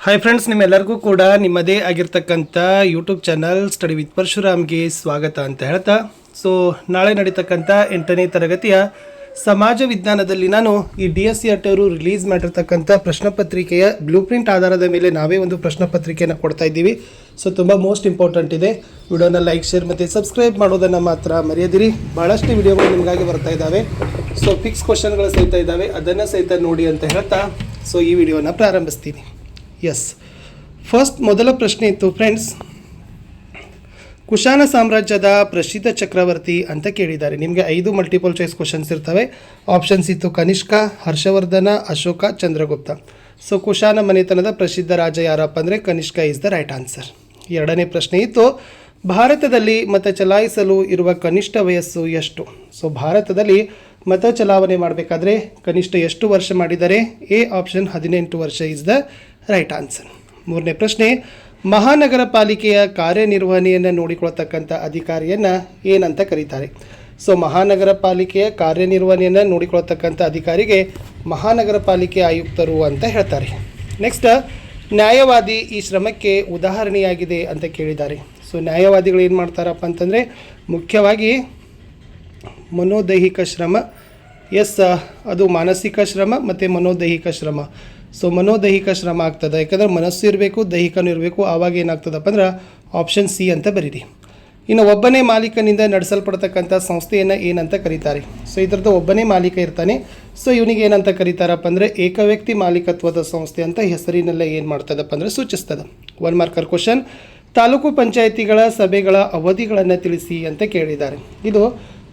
Hi friends, ನಿಮ್ಮೆಲ್ಲರಿಗೂ ಕೂಡ ನಿಮ್ಮದೇ ಆಗಿರ್ತಕ್ಕಂಥ ಯೂಟ್ಯೂಬ್ ಚಾನಲ್ ಸ್ಟಡಿ ವಿತ್ ಪರಶುರಾಮ್ಗೆ ಸ್ವಾಗತ ಅಂತ ಹೇಳ್ತಾ, ನಾಳೆ ನಡೀತಕ್ಕಂಥ 8ನೇ ತರಗತಿಯ ಸಮಾಜ ವಿಜ್ಞಾನದಲ್ಲಿ ನಾನು ಈ DSCERT ಅವರು ರಿಲೀಸ್ ಮಾಡಿರ್ತಕ್ಕಂಥ ಪ್ರಶ್ನೆ ಪತ್ರಿಕೆಯ ಬ್ಲೂ ಪ್ರಿಂಟ್ ಆಧಾರದ ಮೇಲೆ ನಾವೇ ಒಂದು ಪ್ರಶ್ನೆ ಪತ್ರಿಕೆಯನ್ನು ಕೊಡ್ತಾ ಇದ್ದೀವಿ. ತುಂಬ ಮೋಸ್ಟ್ ಇಂಪಾರ್ಟೆಂಟ್ ಇದೆ. ವಿಡಿಯೋನ ಲೈಕ್, ಶೇರ್ ಮತ್ತು ಸಬ್ಸ್ಕ್ರೈಬ್ ಮಾಡೋದನ್ನು ಮಾತ್ರ ಮರೆಯದಿರಿ. ಭಾಳಷ್ಟು ವಿಡಿಯೋಗಳು ನಿಮಗಾಗಿ ಬರ್ತಾ ಇದ್ದಾವೆ. ಫಿಕ್ಸ್ ಕ್ವಶನ್ಗಳು ಸಹಿತ ಇದ್ದಾವೆ, ಅದನ್ನು ಸಹಿತ ನೋಡಿ ಅಂತ ಹೇಳ್ತಾ ಈ ವಿಡಿಯೋನ ಪ್ರಾರಂಭಿಸ್ತೀನಿ. ಫಸ್ಟ್ ಮೊದಲ ಪ್ರಶ್ನೆ ಇತ್ತು ಫ್ರೆಂಡ್ಸ್, ಕುಶಾನ ಸಾಮ್ರಾಜ್ಯದ ಪ್ರಸಿದ್ಧ ಚಕ್ರವರ್ತಿ ಅಂತ ಕೇಳಿದ್ದಾರೆ. ನಿಮಗೆ 5 ಮಲ್ಟಿಪಲ್ ಚಾಯ್ಸ್ ಕ್ವಶನ್ಸ್ ಇರ್ತವೆ. ಆಪ್ಷನ್ಸ್ ಇತ್ತು ಕನಿಷ್ಕ, ಹರ್ಷವರ್ಧನ, ಅಶೋಕ, ಚಂದ್ರಗುಪ್ತ. ಕುಶಾನ ಮನೆತನದ ಪ್ರಸಿದ್ಧ ರಾಜ ಯಾರಪ್ಪ ಅಂದರೆ Kanishka is the right answer. ಎರಡನೇ ಪ್ರಶ್ನೆ ಇತ್ತು, ಭಾರತದಲ್ಲಿ ಮತ ಚಲಾಯಿಸಲು ಇರುವ ಕನಿಷ್ಠ ವಯಸ್ಸು ಎಷ್ಟು? ಭಾರತದಲ್ಲಿ ಮತ ಚಲಾವಣೆ ಮಾಡಬೇಕಾದ್ರೆ ಕನಿಷ್ಠ ಎಷ್ಟು ವರ್ಷ ಮಾಡಿದ್ದಾರೆ? ಎ ಆಪ್ಷನ್ 18 ವರ್ಷ ಈಸ್ ದ ರೈಟ್ ಆನ್ಸರ್. ಮೂರನೇ ಪ್ರಶ್ನೆ, ಮಹಾನಗರ ಪಾಲಿಕೆಯ ಕಾರ್ಯನಿರ್ವಹಣೆಯನ್ನು ನೋಡಿಕೊಳ್ತಕ್ಕಂಥ ಅಧಿಕಾರಿಯನ್ನು ಏನಂತ ಕರೀತಾರೆ? ಮಹಾನಗರ ಪಾಲಿಕೆಯ ಕಾರ್ಯನಿರ್ವಹಣೆಯನ್ನು ನೋಡಿಕೊಳ್ತಕ್ಕಂಥ ಅಧಿಕಾರಿಗೆ ಮಹಾನಗರ ಪಾಲಿಕೆ ಆಯುಕ್ತರು ಅಂತ ಹೇಳ್ತಾರೆ. ನೆಕ್ಸ್ಟ್, ನ್ಯಾಯವಾದಿ ಈ ಶ್ರಮಕ್ಕೆ ಉದಾಹರಣೆಯಾಗಿದೆ ಅಂತ ಕೇಳಿದ್ದಾರೆ. ನ್ಯಾಯವಾದಿಗಳು ಏನು ಮಾಡ್ತಾರಪ್ಪ ಅಂತಂದರೆ ಮುಖ್ಯವಾಗಿ ಮನೋದೈಹಿಕ ಶ್ರಮ, ಅದು ಮಾನಸಿಕ ಶ್ರಮ ಮತ್ತು ಮನೋದೈಹಿಕ ಶ್ರಮ. ಮನೋದೈಹಿಕ ಶ್ರಮ ಆಗ್ತದೆ, ಯಾಕಂದರೆ ಮನಸ್ಸು ಇರಬೇಕು, ದೈಹಿಕನೂ ಇರಬೇಕು. ಆವಾಗ ಏನಾಗ್ತದಪ್ಪ ಅಂದ್ರೆ ಆಪ್ಷನ್ ಸಿ ಅಂತ ಬರೀರಿ. ಇನ್ನು ಒಬ್ಬನೇ ಮಾಲೀಕನಿಂದ ನಡೆಸಲ್ಪಡ್ತಕ್ಕಂಥ ಸಂಸ್ಥೆಯನ್ನು ಏನಂತ ಕರೀತಾರೆ? ಇದರದ್ದು ಒಬ್ಬನೇ ಮಾಲೀಕ ಇರ್ತಾನೆ. ಇವನಿಗೆ ಏನಂತ ಕರೀತಾರಪ್ಪ ಅಂದರೆ ಏಕವ್ಯಕ್ತಿ ಮಾಲೀಕತ್ವದ ಸಂಸ್ಥೆ ಅಂತ ಹೆಸರಿನಲ್ಲೇ ಏನು ಮಾಡ್ತದಪ್ಪ ಅಂದರೆ ಸೂಚಿಸ್ತದೆ. 1 ಮಾರ್ಕರ್ ಕ್ವಶನ್, ತಾಲೂಕು ಪಂಚಾಯಿತಿಗಳ ಸಭೆಗಳ ಅವಧಿಗಳನ್ನು ತಿಳಿಸಿ ಅಂತ ಕೇಳಿದ್ದಾರೆ. ಇದು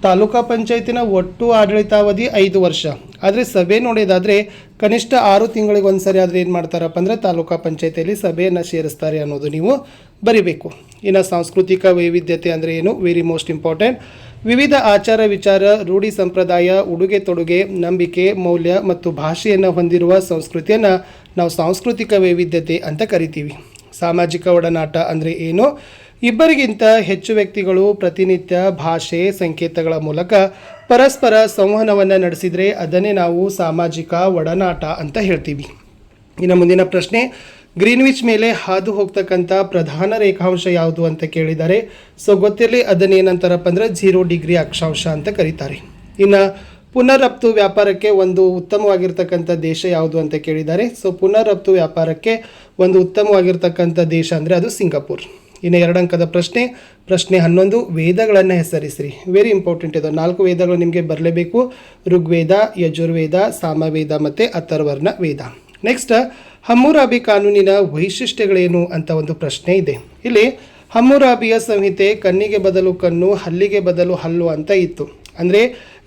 ತಾಲೂಕಾ ಪಂಚಾಯತಿನ ಒಟ್ಟು ಆಡಳಿತಾವಧಿ 5 ವರ್ಷ. ಆದರೆ ಸಭೆ ನೋಡೋದಾದರೆ ಕನಿಷ್ಠ 6 ತಿಂಗಳಿಗೆ ಒಂದ್ಸರಿ ಆದರೆ ಏನು ಮಾಡ್ತಾರಪ್ಪ ಅಂದರೆ ತಾಲೂಕಾ ಪಂಚಾಯತಿಯಲ್ಲಿ ಸಭೆಯನ್ನು ಸೇರಿಸ್ತಾರೆ ಅನ್ನೋದು ನೀವು ಬರಿಬೇಕು. ಇನ್ನು ಸಾಂಸ್ಕೃತಿಕ ವೈವಿಧ್ಯತೆ ಅಂದರೆ ಏನು? Very most important. ವಿವಿಧ ಆಚಾರ ವಿಚಾರ, ರೂಢಿ ಸಂಪ್ರದಾಯ, ಉಡುಗೆ ತೊಡುಗೆ, ನಂಬಿಕೆ, ಮೌಲ್ಯ ಮತ್ತು ಭಾಷೆಯನ್ನು ಹೊಂದಿರುವ ಸಂಸ್ಕೃತಿಯನ್ನು ನಾವು ಸಾಂಸ್ಕೃತಿಕ ವೈವಿಧ್ಯತೆ ಅಂತ ಕರಿತೀವಿ. ಸಾಮಾಜಿಕ ಒಡನಾಟ ಅಂದರೆ ಏನು? ಇಬ್ಬರಿಗಿಂತ ಹೆಚ್ಚು ವ್ಯಕ್ತಿಗಳು ಪ್ರತಿನಿತ್ಯ ಭಾಷೆ, ಸಂಕೇತಗಳ ಮೂಲಕ ಪರಸ್ಪರ ಸಂವಹನವನ್ನು ನಡೆಸಿದರೆ ಅದನ್ನೇ ನಾವು ಸಾಮಾಜಿಕ ಒಡನಾಟ ಅಂತ ಹೇಳ್ತೀವಿ. ಇನ್ನು ಮುಂದಿನ ಪ್ರಶ್ನೆ, ಗ್ರೀನ್ವಿಚ್ ಮೇಲೆ ಹಾದು ಹೋಗ್ತಕ್ಕಂಥ ಪ್ರಧಾನ ರೇಖಾಂಶ ಯಾವುದು ಅಂತ ಕೇಳಿದ್ದಾರೆ. ಗೊತ್ತಿರಲಿ, ಅದನ್ನೇನಂತಾರಪ್ಪ ಅಂದರೆ 0 ಡಿಗ್ರಿ ಅಕ್ಷಾಂಶ ಅಂತ ಕರೀತಾರೆ. ಇನ್ನು ಪುನರ್ರಫ್ತು ವ್ಯಾಪಾರಕ್ಕೆ ಒಂದು ಉತ್ತಮವಾಗಿರ್ತಕ್ಕಂಥ ದೇಶ ಯಾವುದು ಅಂತ ಕೇಳಿದ್ದಾರೆ. ಪುನರ್ರಫ್ತು ವ್ಯಾಪಾರಕ್ಕೆ ಒಂದು ಉತ್ತಮವಾಗಿರ್ತಕ್ಕಂಥ ದೇಶ ಅಂದರೆ ಅದು ಸಿಂಗಾಪುರ್. ಇನ್ನು 2 ಅಂಕದ ಪ್ರಶ್ನೆ 11, ವೇದಗಳನ್ನು ಹೆಸರಿಸಿರಿ. ವೆರಿ ಇಂಪಾರ್ಟೆಂಟ್ ಇದು. 4 ವೇದಗಳು ನಿಮಗೆ ಬರಲೇಬೇಕು: ಋಗ್ವೇದ, ಯಜುರ್ವೇದ, ಸಾಮವೇದ ಮತ್ತು ಅಥರ್ವರ್ಣ ವೇದ. ನೆಕ್ಸ್ಟ್, ಹಮ್ಮುರಾಬಿ ಕಾನೂನಿನ ವೈಶಿಷ್ಟ್ಯಗಳೇನು ಅಂತ ಒಂದು ಪ್ರಶ್ನೆ ಇದೆ. ಇಲ್ಲಿ ಹಮ್ಮುರಾಬಿಯ ಸಂಹಿತೆ ಕಣ್ಣಿಗೆ ಬದಲು ಕಣ್ಣು, ಹಲ್ಲಿಗೆ ಬದಲು ಹಲ್ಲು ಅಂತ ಇತ್ತು. ಅಂದರೆ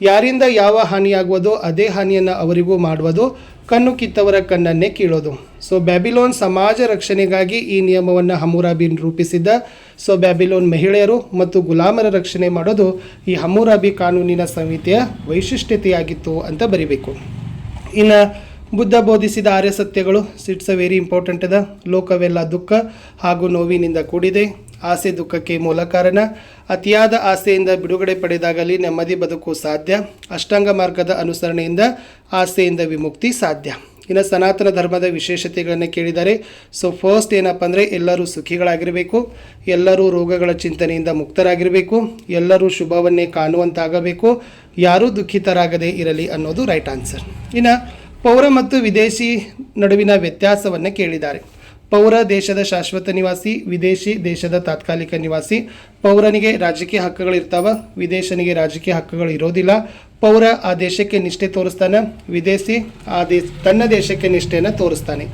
ಯಾರಿಂದ ಯಾವ ಹಾನಿಯಾಗುವುದೋ ಅದೇ ಹಾನಿಯನ್ನು ಅವರಿಗೂ ಮಾಡುವುದು, ಕಣ್ಣು ಕಿತ್ತವರ ಕಣ್ಣನ್ನೇ ಕೀಳೋದು. ಬ್ಯಾಬಿಲೋನ್ ಸಮಾಜ ರಕ್ಷಣೆಗಾಗಿ ಈ ನಿಯಮವನ್ನು ಹಮ್ಮುರಾಬಿ ರೂಪಿಸಿದ್ದ. ಬ್ಯಾಬಿಲೋನ್ ಮಹಿಳೆಯರು ಮತ್ತು ಗುಲಾಮರ ರಕ್ಷಣೆ ಮಾಡೋದು ಈ ಹಮ್ಮುರಾಬಿ ಕಾನೂನಿನ ಸಂಹಿತೆಯ ವೈಶಿಷ್ಟ್ಯತೆಯಾಗಿತ್ತು ಅಂತ ಬರಿಬೇಕು. ಇನ್ನು ಬುದ್ಧ ಬೋಧಿಸಿದ 6 ಸತ್ಯಗಳು. ಇಟ್ಸ್ ವೆರಿ ಇಂಪಾರ್ಟೆಂಟ್ ಅದ. ಲೋಕವೆಲ್ಲ ದುಃಖ ಹಾಗೂ ನೋವಿನಿಂದ ಕೂಡಿದೆ. ಆಸೆ ದುಃಖಕ್ಕೆ ಮೂಲ ಕಾರಣ. ಅತಿಯಾದ ಆಸೆಯಿಂದ ಬಿಡುಗಡೆ ಪಡೆದಾಗಲಿ ನೆಮ್ಮದಿ ಬದುಕು ಸಾಧ್ಯ. ಅಷ್ಟಾಂಗ ಮಾರ್ಗದ ಅನುಸರಣೆಯಿಂದ ಆಸೆಯಿಂದ ವಿಮುಕ್ತಿ ಸಾಧ್ಯ. ಇನ್ನು ಸನಾತನ ಧರ್ಮದ ವಿಶೇಷತೆಗಳನ್ನು ಕೇಳಿದ್ದಾರೆ. ಫಸ್ಟ್ ಏನಪ್ಪ ಅಂದರೆ ಎಲ್ಲರೂ ಸುಖಿಗಳಾಗಿರಬೇಕು, ಎಲ್ಲರೂ ರೋಗಗಳ ಚಿಂತನೆಯಿಂದ ಮುಕ್ತರಾಗಿರಬೇಕು, ಎಲ್ಲರೂ ಶುಭವನ್ನೇ ಕಾಣುವಂತಾಗಬೇಕು, ಯಾರೂ ದುಃಖಿತರಾಗದೇ ಇರಲಿ ಅನ್ನೋದು ರೈಟ್ ಆನ್ಸರ್. ಇನ್ನು ಪೌರ ಮತ್ತು ವಿದೇಶಿ ನಡುವಿನ ವ್ಯತ್ಯಾಸವನ್ನು ಕೇಳಿದ್ದಾರೆ. ಪೌರ ದೇಶದ ಶಾಶ್ವತ ನಿವಾಸಿ, ವಿದೇಶಿ ದೇಶದ ತಾತ್ಕಾಲಿಕ ನಿವಾಸಿ. ಪೌರನಿಗೆ ರಾಜಕೀಯ ಹಕ್ಕುಗಳು ಇರ್ತಾವೆ, ವಿದೇಶನಿಗೆ ರಾಜಕೀಯ ಹಕ್ಕುಗಳು ಇರೋದಿಲ್ಲ. ಪೌರ ಆ ದೇಶಕ್ಕೆ ನಿಷ್ಠೆ ತೋರಿಸ್ತಾನೆ, ವಿದೇಶಿ ತನ್ನ ದೇಶಕ್ಕೆ ನಿಷ್ಠೆಯನ್ನು ತೋರಿಸ್ತಾನೆ.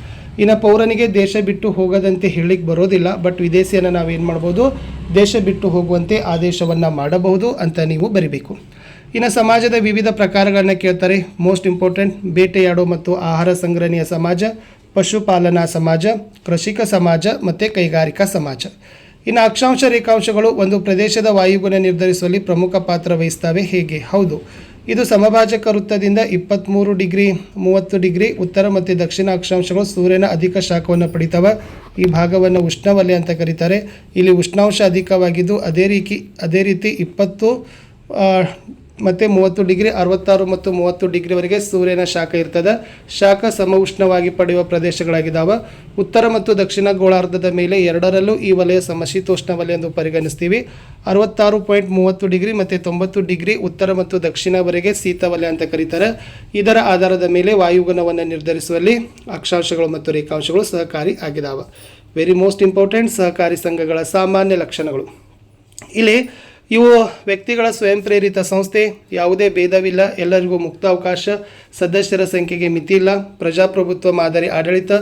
ಇನ್ನು ಪೌರನಿಗೆ ದೇಶ ಬಿಟ್ಟು ಹೋಗದಂತೆ ಹೇಳಿಕ್ಕೆ ಬರೋದಿಲ್ಲ, ಬಟ್ ವಿದೇಶಿಯನ್ನು ನಾವೇನು ಮಾಡ್ಬೋದು? ದೇಶ ಬಿಟ್ಟು ಹೋಗುವಂತೆ ಆದೇಶವನ್ನು ಮಾಡಬಹುದು ಅಂತ ನೀವು ಬರಿಬೇಕು. ಇನ್ನು ಸಮಾಜದ ವಿವಿಧ ಪ್ರಕಾರಗಳನ್ನು ಕೇಳ್ತಾರೆ. ಮೋಸ್ಟ್ ಇಂಪಾರ್ಟೆಂಟ್: ಬೇಟೆಯಾಡೋ ಮತ್ತು ಆಹಾರ ಸಂಗ್ರಹಣೆಯ ಸಮಾಜ, ಪಶುಪಾಲನಾ ಸಮಾಜ, ಕೃಷಿಕ ಸಮಾಜ ಮತ್ತು ಕೈಗಾರಿಕಾ ಸಮಾಜ. ಇನ್ನು ಅಕ್ಷಾಂಶ ರೇಖಾಂಶಗಳು ಒಂದು ಪ್ರದೇಶದ ವಾಯುಗುಣ ನಿರ್ಧರಿಸುವಲ್ಲಿ ಪ್ರಮುಖ ಪಾತ್ರ ವಹಿಸ್ತವೆ. ಹೇಗೆ? ಹೌದು, ಇದು ಸಮಭಾಜಕ ವೃತ್ತದಿಂದ 23 ಡಿಗ್ರಿ 30 ಡಿಗ್ರಿ ಉತ್ತರ ಮತ್ತು ದಕ್ಷಿಣ ಅಕ್ಷಾಂಶಗಳು ಸೂರ್ಯನ ಅಧಿಕ ಶಾಖವನ್ನು ಪಡಿತವೆ. ಈ ಭಾಗವನ್ನು ಉಷ್ಣವಲಯ ಅಂತ ಕರೀತಾರೆ. ಇಲ್ಲಿ ಉಷ್ಣಾಂಶ ಅಧಿಕವಾಗಿದ್ದು ಅದೇ ರೀತಿ ಮತ್ತು 30 ಡಿಗ್ರಿ 66 ಮತ್ತು 30 ಡಿಗ್ರಿವರೆಗೆ ಸೂರ್ಯನ ಶಾಖ ಇರ್ತದೆ. ಶಾಖ ಸಮಉಷ್ಣವಾಗಿ ಪಡೆಯುವ ಪ್ರದೇಶಗಳಾಗಿದ್ದಾವೆ. ಉತ್ತರ ಮತ್ತು ದಕ್ಷಿಣ ಗೋಳಾರ್ಧದ ಮೇಲೆ ಎರಡರಲ್ಲೂ ಈ ವಲಯ ಸಮಶೀತೋಷ್ಣ ವಲಯ ಎಂದು ಪರಿಗಣಿಸ್ತೀವಿ. 66.30 ಡಿಗ್ರಿ ಮತ್ತು 90 ಡಿಗ್ರಿ ಉತ್ತರ ಮತ್ತು ದಕ್ಷಿಣವರೆಗೆ ಶೀತ ವಲಯ ಅಂತ ಕರೀತಾರೆ. ಇದರ ಆಧಾರದ ಮೇಲೆ ವಾಯುಗುಣವನ್ನು ನಿರ್ಧರಿಸುವಲ್ಲಿ ಅಕ್ಷಾಂಶಗಳು ಮತ್ತು ರೇಖಾಂಶಗಳು ಸಹಕಾರಿ ಆಗಿದ್ದಾವೆ. ವೆರಿ ಮೋಸ್ಟ್ ಇಂಪಾರ್ಟೆಂಟ್ ಸಹಕಾರಿ ಸಂಘಗಳ ಸಾಮಾನ್ಯ ಲಕ್ಷಣಗಳು. ಇಲ್ಲಿ ಇವು ವ್ಯಕ್ತಿಗಳ ಸ್ವಯಂ ಪ್ರೇರಿತ ಸಂಸ್ಥೆ, ಯಾವುದೇ ಭೇದವಿಲ್ಲ, ಎಲ್ಲರಿಗೂ ಮುಕ್ತ ಅವಕಾಶ, ಸದಸ್ಯರ ಸಂಖ್ಯೆಗೆ ಮಿತಿ ಇಲ್ಲ, ಪ್ರಜಾಪ್ರಭುತ್ವ ಮಾದರಿ ಆಡಳಿತ,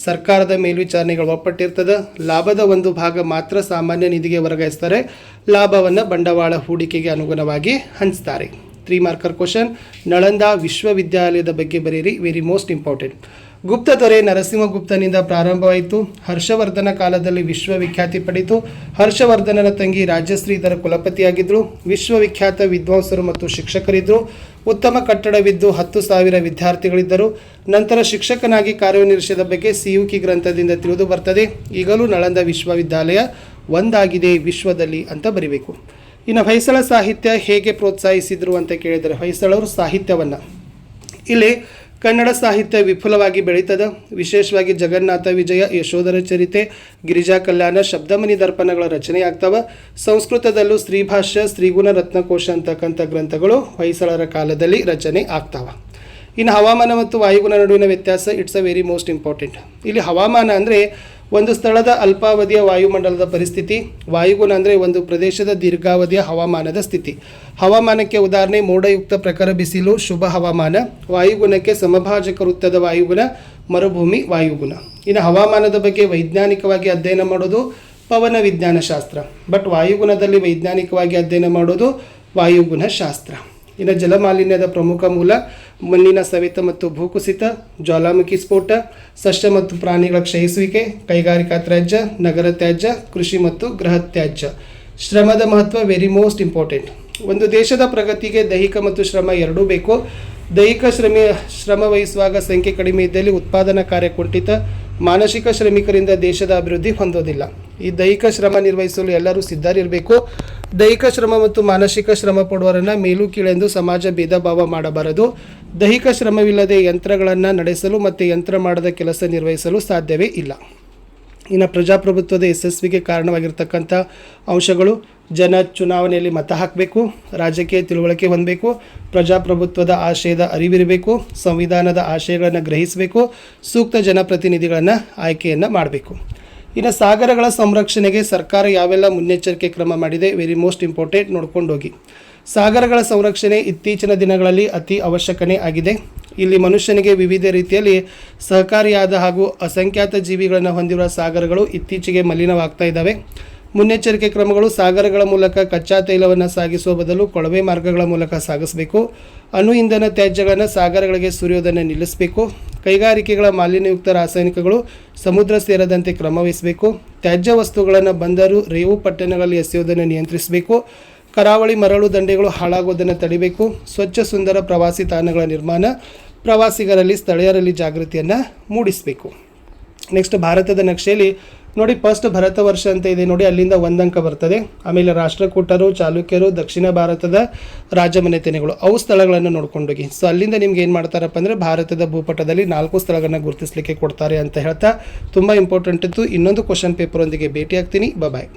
ಸರ್ಕಾರದ ಮೇಲ್ವಿಚಾರಣೆಗಳು ಒಳಪಟ್ಟಿರ್ತದೆ. ಲಾಭದ ಒಂದು ಭಾಗ ಮಾತ್ರ ಸಾಮಾನ್ಯ ನಿಧಿಗೆ ವರ್ಗಾಯಿಸ್ತಾರೆ. ಲಾಭವನ್ನು ಬಂಡವಾಳ ಹೂಡಿಕೆಗೆ ಅನುಗುಣವಾಗಿ ಹಂಚ್ತಾರೆ. 3 ಮಾರ್ಕರ್ ಕ್ವಶನ್. ನಳಂದ ವಿಶ್ವವಿದ್ಯಾಲಯದ ಬಗ್ಗೆ ಬರೆಯಿರಿ. Very most important. ಗುಪ್ತದೊರೆ ನರಸಿಂಹಗುಪ್ತನಿಂದ ಪ್ರಾರಂಭವಾಯಿತು. ಹರ್ಷವರ್ಧನ ಕಾಲದಲ್ಲಿ ವಿಶ್ವವಿಖ್ಯಾತಿ ಪಡೆಯಿತು. ಹರ್ಷವರ್ಧನನ ತಂಗಿ ರಾಜಶ್ರೀ ಇದರ ಕುಲಪತಿಯಾಗಿದ್ದರು. ವಿಶ್ವವಿಖ್ಯಾತ ವಿದ್ವಾಂಸರು ಮತ್ತು ಶಿಕ್ಷಕರಿದ್ದರು. ಉತ್ತಮ ಕಟ್ಟಡವಿದ್ದು 10,000 ವಿದ್ಯಾರ್ಥಿಗಳಿದ್ದರು. ನಂತರ ಶಿಕ್ಷಕನಾಗಿ ಕಾರ್ಯನಿರ್ವಹಿಸಿದ ಬಗ್ಗೆ ಸಿಯುಕಿ ಗ್ರಂಥದಿಂದ ತಿಳಿದು ಬರ್ತದೆ. ಈಗಲೂ ನಳಂದ ವಿಶ್ವವಿದ್ಯಾಲಯ ಒಂದಾಗಿದೆ ವಿಶ್ವದಲ್ಲಿ ಅಂತ ಬರಿಬೇಕು. ಇನ್ನು ಹೊಯ್ಸಳ ಸಾಹಿತ್ಯ ಹೇಗೆ ಪ್ರೋತ್ಸಾಹಿಸಿದರು ಅಂತ ಕೇಳಿದರೆ, ಹೊಯ್ಸಳರು ಸಾಹಿತ್ಯವನ್ನು ಇಲ್ಲಿ ಕನ್ನಡ ಸಾಹಿತ್ಯ ವಿಪುಲವಾಗಿ ಬೆಳೀತದೆ. ವಿಶೇಷವಾಗಿ ಜಗನ್ನಾಥ ವಿಜಯ, ಯಶೋಧರ ಚರಿತೆ, ಗಿರಿಜಾ ಕಲ್ಯಾಣ, ಶಬ್ದಮಣಿ ದರ್ಪಣಗಳ ರಚನೆ ಆಗ್ತವೆ. ಸಂಸ್ಕೃತದಲ್ಲೂ ಶ್ರೀಭಾಷ್ಯ, ಶ್ರೀಗುಣ ರತ್ನಕೋಶ ಅಂತಕ್ಕಂಥ ಗ್ರಂಥಗಳು ಹೊಯ್ಸಳರ ಕಾಲದಲ್ಲಿ ರಚನೆ ಆಗ್ತವೆ. ಇನ್ನು ಹವಾಮಾನ ಮತ್ತು ವಾಯುಗುಣ ನಡುವಿನ ವ್ಯತ್ಯಾಸ, it's a very most important. ಇಲ್ಲಿ ಹವಾಮಾನ ಅಂದರೆ ಒಂದು ಸ್ಥಳದ ಅಲ್ಪಾವಧಿಯ ವಾಯುಮಂಡಲದ ಪರಿಸ್ಥಿತಿ. ವಾಯುಗುಣ ಅಂದರೆ ಒಂದು ಪ್ರದೇಶದ ದೀರ್ಘಾವಧಿಯ ಹವಾಮಾನದ ಸ್ಥಿತಿ. ಹವಾಮಾನಕ್ಕೆ ಉದಾಹರಣೆ ಮೋಡಯುಕ್ತ ಪ್ರಖರ ಬಿಸಿಲು, ಶುಭ ಹವಾಮಾನ. ವಾಯುಗುಣಕ್ಕೆ ಸಮಭಾಜಕ ವೃತ್ತದ ವಾಯುಗುಣ, ಮರುಭೂಮಿ ವಾಯುಗುಣ. ಇನ್ನು ಹವಾಮಾನದ ಬಗ್ಗೆ ವೈಜ್ಞಾನಿಕವಾಗಿ ಅಧ್ಯಯನ ಮಾಡೋದು ಪವನ ವಿಜ್ಞಾನ ಶಾಸ್ತ್ರ. ಬಟ್ ವಾಯುಗುಣದಲ್ಲಿ ವೈಜ್ಞಾನಿಕವಾಗಿ ಅಧ್ಯಯನ ಮಾಡೋದು ವಾಯುಗುಣ ಶಾಸ್ತ್ರ. ಇನ್ನು ಜಲಮಾಲಿನ್ಯದ ಪ್ರಮುಖ ಮೂಲ ಮಣ್ಣಿನ ಸವೆತ ಮತ್ತು ಭೂಕುಸಿತ, ಜ್ವಾಲಾಮುಖಿ ಸ್ಫೋಟ, ಸಸ್ಯ ಮತ್ತು ಪ್ರಾಣಿಗಳ ಕ್ಷಯಿಸುವಿಕೆ, ಕೈಗಾರಿಕಾ ತ್ಯಾಜ್ಯ, ನಗರ ತ್ಯಾಜ್ಯ, ಕೃಷಿ ಮತ್ತು ಗೃಹ ತ್ಯಾಜ್ಯ. ಶ್ರಮದ ಮಹತ್ವ ವೆರಿ ಮೋಸ್ಟ್ ಇಂಪಾರ್ಟೆಂಟ್. ಒಂದು ದೇಶದ ಪ್ರಗತಿಗೆ ದೈಹಿಕ ಮತ್ತು ಶ್ರಮ ಎರಡೂ ಬೇಕು. ದೈಹಿಕ ಶ್ರಮ ವಹಿಸುವಾಗ ಸಂಖ್ಯೆ ಕಡಿಮೆ ಇದ್ದಲ್ಲಿ ಉತ್ಪಾದನಾ ಕಾರ್ಯ ಕುಂಠಿತ. ಮಾನಸಿಕ ಶ್ರಮಿಕರಿಂದ ದೇಶದ ಅಭಿವೃದ್ಧಿ ಹೊಂದೋದಿಲ್ಲ. ಈ ದೈಹಿಕ ಶ್ರಮ ನಿರ್ವಹಿಸಲು ಎಲ್ಲರೂ ಸಿದ್ಧರಿರಬೇಕು. ದೈಹಿಕ ಶ್ರಮ ಮತ್ತು ಮಾನಸಿಕ ಶ್ರಮ ಪಡುವವರನ್ನು ಮೇಲು ಕೀಳೆಂದು ಸಮಾಜ ಭೇದ ಭಾವ ಮಾಡಬಾರದು. ದೈಹಿಕ ಶ್ರಮವಿಲ್ಲದೆ ಯಂತ್ರಗಳನ್ನು ನಡೆಸಲು ಮತ್ತು ಯಂತ್ರ ಮಾಡದ ಕೆಲಸ ನಿರ್ವಹಿಸಲು ಸಾಧ್ಯವೇ ಇಲ್ಲ. ಇನ್ನು ಪ್ರಜಾಪ್ರಭುತ್ವದ ಯಶಸ್ವಿಗೆ ಕಾರಣವಾಗಿರ್ತಕ್ಕಂಥ ಅಂಶಗಳು: ಜನ ಚುನಾವಣೆಯಲ್ಲಿ ಮತ ಹಾಕಬೇಕು, ರಾಜಕೀಯ ತಿಳುವಳಿಕೆ ಹೊಂದಬೇಕು, ಪ್ರಜಾಪ್ರಭುತ್ವದ ಆಶಯದ ಅರಿವಿರಬೇಕು, ಸಂವಿಧಾನದ ಆಶಯಗಳನ್ನು ಗ್ರಹಿಸಬೇಕು, ಸೂಕ್ತ ಜನಪ್ರತಿನಿಧಿಗಳನ್ನು ಆಯ್ಕೆಯನ್ನು ಮಾಡಬೇಕು. ಇನ್ನು ಸಾಗರಗಳ ಸಂರಕ್ಷಣೆಗೆ ಸರ್ಕಾರ ಯಾವೆಲ್ಲ ಮುನ್ನೆಚ್ಚರಿಕೆ ಕ್ರಮ ಮಾಡಿದೆ, ವೆರಿ ಮೋಸ್ಟ್ ಇಂಪಾರ್ಟೆಂಟ್, ನೋಡ್ಕೊಂಡು ಹೋಗಿ. ಸಾಗರಗಳ ಸಂರಕ್ಷಣೆ ಇತ್ತೀಚಿನ ದಿನಗಳಲ್ಲಿ ಅತಿ ಅವಶ್ಯಕತೆ ಆಗಿದೆ. ಇಲ್ಲಿ ಮನುಷ್ಯನಿಗೆ ವಿವಿಧ ರೀತಿಯಲ್ಲಿ ಸಹಕಾರಿಯಾದ ಹಾಗೂ ಅಸಂಖ್ಯಾತ ಜೀವಿಗಳನ್ನು ಹೊಂದಿರುವ ಸಾಗರಗಳು ಇತ್ತೀಚೆಗೆ ಮಲಿನವಾಗ್ತಾ ಇದ್ದಾವೆ. ಮುನ್ನೆಚ್ಚರಿಕೆ ಕ್ರಮಗಳು: ಸಾಗರಗಳ ಮೂಲಕ ಕಚ್ಚಾ ತೈಲವನ್ನು ಸಾಗಿಸುವ ಬದಲು ಕೊಳವೆ ಮಾರ್ಗಗಳ ಮೂಲಕ ಸಾಗಿಸಬೇಕು. ಅಣು ಇಂಧನ ತ್ಯಾಜ್ಯಗಳನ್ನು ಸಾಗರಗಳಿಗೆ ಸುರಿಯೋದನ್ನು ನಿಲ್ಲಿಸಬೇಕು. ಕೈಗಾರಿಕೆಗಳ ಮಾಲಿನ್ಯಯುಕ್ತ ರಾಸಾಯನಿಕಗಳು ಸಮುದ್ರ ಸೇರದಂತೆ ಕ್ರಮ ವಹಿಸಬೇಕು. ತ್ಯಾಜ್ಯ ವಸ್ತುಗಳನ್ನು ಬಂದರು, ರೇವು ಪಟ್ಟಣಗಳಲ್ಲಿ ಎಸೆಯುವುದನ್ನು ನಿಯಂತ್ರಿಸಬೇಕು. ಕರಾವಳಿ ಮರಳು ದಂಡೆಗಳು ಹಾಳಾಗುವುದನ್ನು ತಡೆಯಬೇಕು. ಸ್ವಚ್ಛ ಸುಂದರ ಪ್ರವಾಸಿ ತಾಣಗಳ ನಿರ್ಮಾಣ, ಪ್ರವಾಸಿಗರಲ್ಲಿ ಸ್ಥಳೀಯರಲ್ಲಿ ಜಾಗೃತಿಯನ್ನು ಮೂಡಿಸಬೇಕು. ನೆಕ್ಸ್ಟ್ ಭಾರತದ ನಕ್ಷೆಯಲ್ಲಿ ನೋಡಿ, ಫಸ್ಟ್ ಭರತ ವರ್ಷ ಅಂತ ಇದೆ ನೋಡಿ, ಅಲ್ಲಿಂದ 1 ಅಂಕ ಬರ್ತದೆ. ಆಮೇಲೆ ರಾಷ್ಟ್ರಕೂಟರು, ಚಾಲುಕ್ಯರು, ದಕ್ಷಿಣ ಭಾರತದ ರಾಜಮನೆತನೆಗಳು, ಅವು ಸ್ಥಳಗಳನ್ನು ನೋಡ್ಕೊಂಡೋಗಿ. ಸೊ ಅಲ್ಲಿಂದ ನಿಮ್ಗೆ ಏನು ಮಾಡ್ತಾರಪ್ಪ ಅಂದರೆ ಭಾರತದ ಭೂಪಟದಲ್ಲಿ 4 ಸ್ಥಳಗಳನ್ನು ಗುರುತಿಸಲಿಕ್ಕೆ ಕೊಡ್ತಾರೆ ಅಂತ ಹೇಳ್ತಾ ತುಂಬ ಇಂಪಾರ್ಟೆಂಟ್ ಇತ್ತು. ಇನ್ನೊಂದು ಕ್ವಶನ್ ಪೇಪರ್ ಒಂದಿಗೆ ಭೇಟಿ ಆಗ್ತೀನಿ. ಬಾಯ್.